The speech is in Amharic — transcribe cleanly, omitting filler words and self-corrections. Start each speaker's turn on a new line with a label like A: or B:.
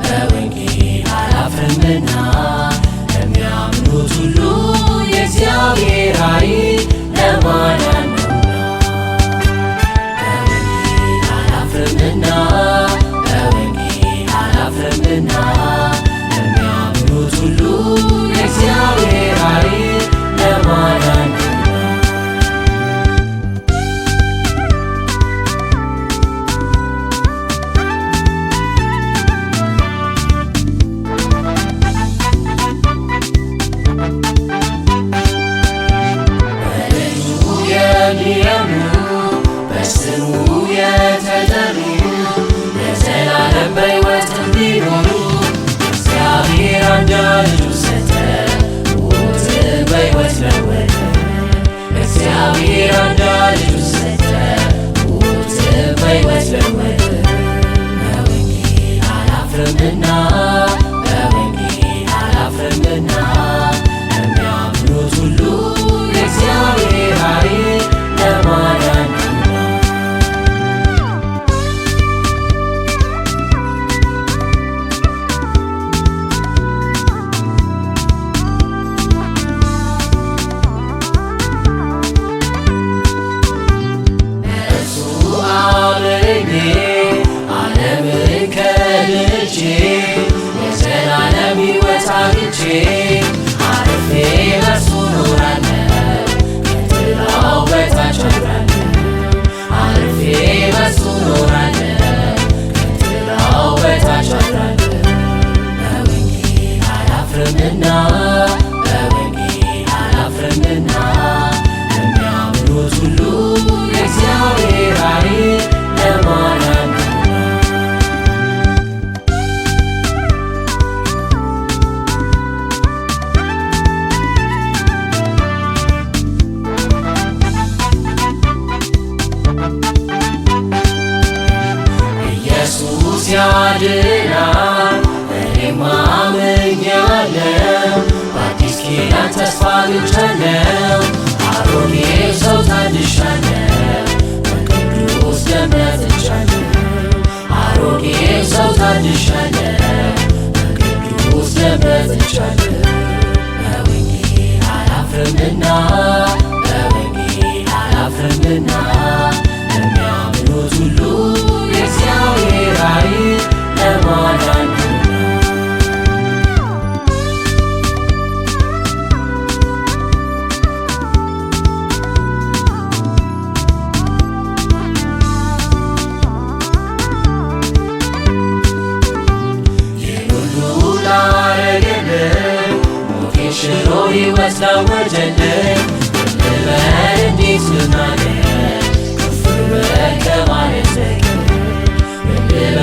A: በወንጌል አላፍርምና ለሚያምኑት ሁሉ የእግዚአብሔር ኃይል ለማዳን ነውና። በወንጌል አላፍርምና ለሚያምኑት ሁሉ የእግዚአብሔር ኃይል ለማዳን ነውና። በስሙ የተጠሩ ለዘላለም በሕይወት እንዲኖሩ እግዚአብሔር አንድ ልጁን ሰጠ፣ ሞትን በሕይወት ለወጠ። እግዚአብሔር አንድ ልጁን ሰጠ፣ ሞትን በሕይወት ለወጠ። በወንጌል አላፍርምና ለሚያምኑት ሁሉ የእግዚአብሔር ኃይል ለማዳን ነውና። በእርሱ አምኜ ዓለምን ከድቼ የዘላለም ሕይወት አግኝቼ አርፌ በእርሱ እኖራለሁ፣ ከጥላው በታች አድራለሁ። አርፌ በእርሱ እኖራለሁ፣ ከጥላው በታች አድራለሁ። በወንጌል አላፍርምና ለሚያምኑት ሁሉ የእግዚአብሔር ኃይል ለማዳን ነውና። ኢየሱስ ያድናል፣ እኔም አምኛለሁ። በአዲስ ኪዳን ተስፋ አግኝቻለሁ፣ አሮጌው ሰው ታድሻለሁ፣ በቅዱስ ደም ነጽቻለሁ። አሮጌው ሰው ታድሻለሁ፣ በቅዱስ ደም ነጽቻለሁ። በወንጌል አላፍርምና ለሚያምኑት ሁሉ የእግዚአብሔር ኃይል ለማዳን ነውና። ይህ ሁሉ ላረገልኝ፣ ሞቴን ሽሮ ሕይወት ላወጀልኝ፣ ልበል እንዴት ልናገር ከፍ በል ከማለት በቀር